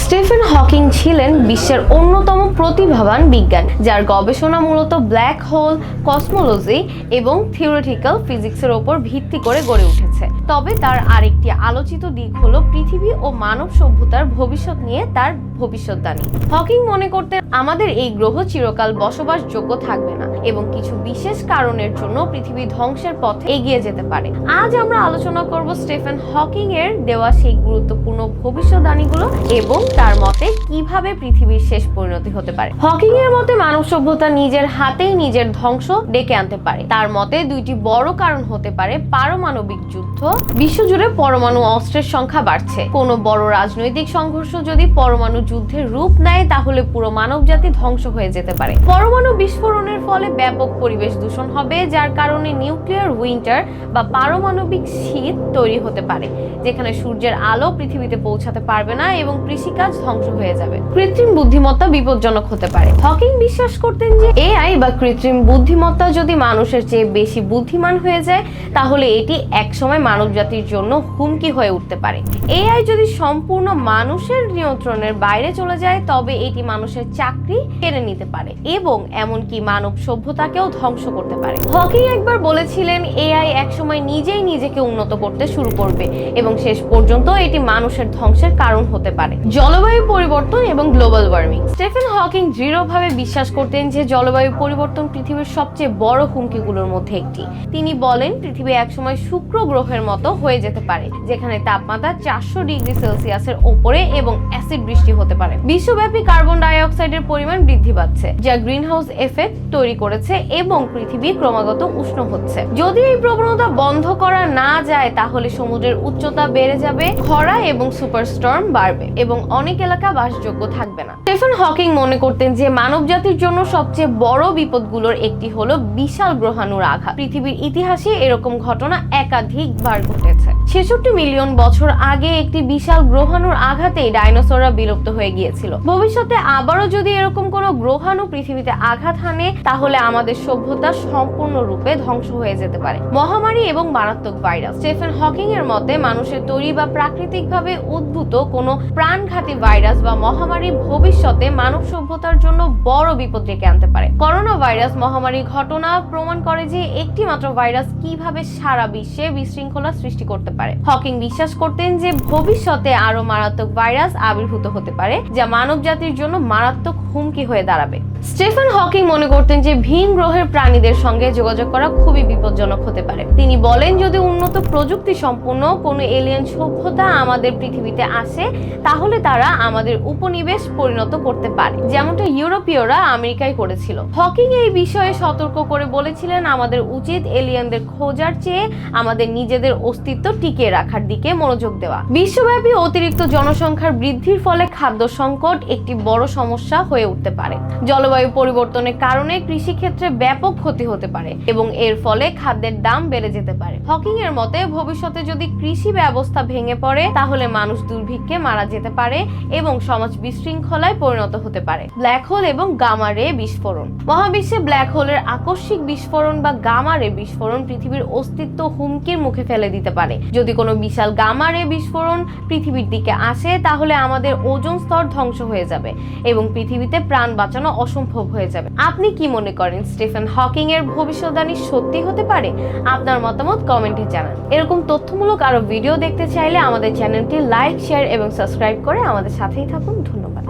Stephen Hawking ছিলেন বিশ্বের অন্যতম প্রতিভাবান বিজ্ঞানী, যার গবেষণা মূলত ব্ল্যাক হোল, কসমোলজি এবং থিওরিটিক্যাল ফিজিক্সের ওপর ভিত্তি করে গড়ে উঠেছে। তবে তার আরেকটি আলোচিত দিক হলো পৃথিবী ও মানব সভ্যতার ভবিষ্যৎ নিয়ে তার ভবিষ্যদ্বাণী। হকিং মনে করতেন আমাদের এই গ্রহ চিরকাল বসবাসযোগ্য থাকবে না এবং কিছু বিশেষ কারণের জন্য পৃথিবী ধ্বংসের পথে এগিয়ে যেতে পারে। আজ আমরা আলোচনা করব স্টিফেন হকিং এর দেওয়া সেই গুরুত্বপূর্ণ ভবিষ্যদ্বাণীগুলো এবং তার মতে কিভাবে পৃথিবীর শেষ পরিণতি হতে পারে। হকিং এর মতে মানব সভ্যতা নিজের হাতেই নিজের ধ্বংস ডেকে আনতে পারে। তার মতে দুইটি বড় কারণ হতে পারে পারমাণবিক যুদ্ধ, বিশ্বজুড়ে পরমাণু অস্ত্রের সংখ্যা বাড়ছে। কোনো বড় রাজনৈতিক সংঘর্ষ যদি পরমাণু যুদ্ধের রূপ নেয় তাহলে পুরো মানবজাতি ধ্বংস হয়ে যেতে পারে। পরমাণু বিস্ফোরণের ফলে ব্যাপক পরিবেশ দূষণ হবে, যার কারণে নিউক্লিয়ার উইন্টার বা পারমাণবিক শীত তৈরি হতে পারে, যেখানে সূর্যের আলো পৃথিবীতে পৌঁছাতে পারবে না এবং কৃষিকাজ ধ্বংস হয়ে যাবে। কৃত্রিম বুদ্ধিমত্তা বিপজ্জনক হতে পারে। হকিং বিশ্বাস করতেন যে এআই বা কৃত্রিম বুদ্ধিমত্তা যদি মানুষের চেয়ে বেশি বুদ্ধিমান হয়ে যায় তাহলে এটি একসময় মানবজাতির জন্য হুমকি হয়ে উঠতে পারে। এআই যদি সম্পূর্ণ মানুষের নিয়ন্ত্রণের বাইরে চলে যায় তবে এটি মানুষের চাকরি কেড়ে নিতে পারে এবং এমনকি মানব সভ্যতাকেও ধ্বংস করতে পারে। হকিং একবার বলেছিলেন এআই একসময় নিজেই নিজেকে উন্নত করতে শুরু করবে এবং শেষ পর্যন্ত এটি মানুষের ধ্বংসের কারণ হতে পারে। জলবায়ু পরিবর্তন এবং গ্লোবাল ওয়ার্মিং। স্টিফেন হকিং দৃঢ়ভাবে বিশ্বাস করতেন যে জলবায়ু পরিবর্তন পৃথিবীর সবচেয়ে বড় হুমকিগুলোর মধ্যে একটি। তিনি বলেন পৃথিবী একসময় শুক্র গ্রহের মতো হয়ে যেতে পারে, যেখানে তাপমাত্রা 400 ডিগ্রি সেলসিয়াসের উপরে এবং অ্যাসিড বৃষ্টি হতে পারে। বিশ্বব্যাপী কার্বন ডাই অক্সাইডের পরিমাণ বৃদ্ধি পাচ্ছে, যা গ্রিনহাউস এফেক্ট তৈরি করেছে এবং পৃথিবী ক্রমাগত উষ্ণ হচ্ছে। যদি এই প্রবণতা বন্ধ করা না যায় তাহলে সমুদ্রের উচ্চতা বেড়ে যাবে, খরা এবং সুপারস্টর্ম বাড়বে এবং অনেক এলাকা বাসযোগ্য থাকবে না। স্টিফেন হকিং মনে করতেন যে মানবজাতির জন্য সবচেয়ে বড় বিপদগুলোর একটি হলো বিশাল গ্রহাণুর আঘাত। পৃথিবীর ইতিহাসে এরকম ঘটনা একাধিকবার ঘটেছে। 66 মিলিয়ন বছর আগে একটি বিশাল গ্রহাণুর আঘাতে ডাইনোসররা বিলুপ্ত হয়ে গিয়েছিল। ভবিষ্যতে আবারও যদি এরকম কোনো গ্রহাণু পৃথিবীতে আঘাত হানে তাহলে আমাদের সভ্যতা সম্পূর্ণরূপে ধ্বংস হয়ে যেতে পারে। মহামারী এবং মারাত্মক ভাইরাস। স্টিফেন হকিং এর মতে মানুষের তৈরি বা প্রাকৃতিকভাবে উদ্ভূত কোনো প্রাণঘাতী ভাইরাস বা মহামারী ভবিষ্যতে মানব সভ্যতার জন্য বড় বিপদ ডেকে আনতে পারে। করোনা ভাইরাস মহামারী ঘটনা প্রমাণ করে যে একটি মাত্র ভাইরাস কিভাবে সারা বিশ্বে বিশৃঙ্খলা সৃষ্টি করতে পারে। হকিং বিশ্বাস করতেন যে ভবিষ্যতে আরো মারাত্মক ভাইরাস আবির্ভূত হতে পারে, যা মানব জাতির জন্য মারাত্মক হুমকি হয়ে দাঁড়াবে। স্টিফেন হকিং মনে করতেন যে ভিন গ্রহের প্রাণীদের সঙ্গে যোগাযোগ করা খুবই বিপজ্জনক হতে পারে। তিনি বলেন যদি উন্নত প্রযুক্তি সম্পন্ন কোনো এলিয়েন সভ্যতা আমাদের পৃথিবীতে আসে তাহলে তারা আমাদের উপনিবেশ পরিণত করতে পারে, যেমনটা ইউরোপীয়রা আমেরিকায় করেছিল। হকিং এই বিষয়ে সতর্ক করে বলেছিলেন আমাদের উচিত এলিয়েনদের খোঁজার চেয়ে আমাদের নিজেদের অস্তিত্ব টিকিয়ে রাখার দিকে মনোযোগ দেওয়া। বিশ্বব্যাপী অতিরিক্ত জনসংখ্যার বৃদ্ধির ফলে খাদ্য সংকট একটি বড় সমস্যা হয়ে উঠতে পারে। জলবায়ু পরিবর্তনের কারণে কৃষিক্ষেত্রে ব্যাপক ক্ষতি হতে পারে এবং এর ফলে খাদ্যের দাম বেড়ে যেতে পারে। হকিং এর মতে ভবিষ্যতে যদি কৃষি ব্যবস্থা ভেঙে পড়ে তাহলে মানুষ দুর্ভিক্ষে মারা যেতে পারে এবং সমাজ বিশৃঙ্খলায় পরিণত হতে পারে। ব্ল্যাক হোল এবং গামা রে বিস্ফোরণ। মহাবিশ্বে ব্ল্যাক হোলের আকস্মিক বিস্ফোরণ বা গামা রে বিস্ফোরণ পৃথিবীর অস্তিত্ব হুমকির মুখে ফেলে দিতে পারে। যদি কোনো বিশাল গামা রে বিস্ফোরণ পৃথিবীর দিকে আসে তাহলে আমাদের ওজোন স্তর ধ্বংস হয়ে যাবে এবং পৃথিবীতে প্রাণ বাঁচানো অসম্ভব হয়ে যাবে। আপনি কি মনে করেন স্টিফেন হকিং এর ভবিষ্যদ্বাণী সত্যি হতে পারে? আপনার মতামত কমেন্টে জানান। এরকম তথ্যমূলক আরো ভিডিও দেখতে চাইলে আমাদের চ্যানেলটি লাইক, শেয়ার এবং সাবস্ক্রাইব করে আমাদের সাথেই থাকুন। ধন্যবাদ।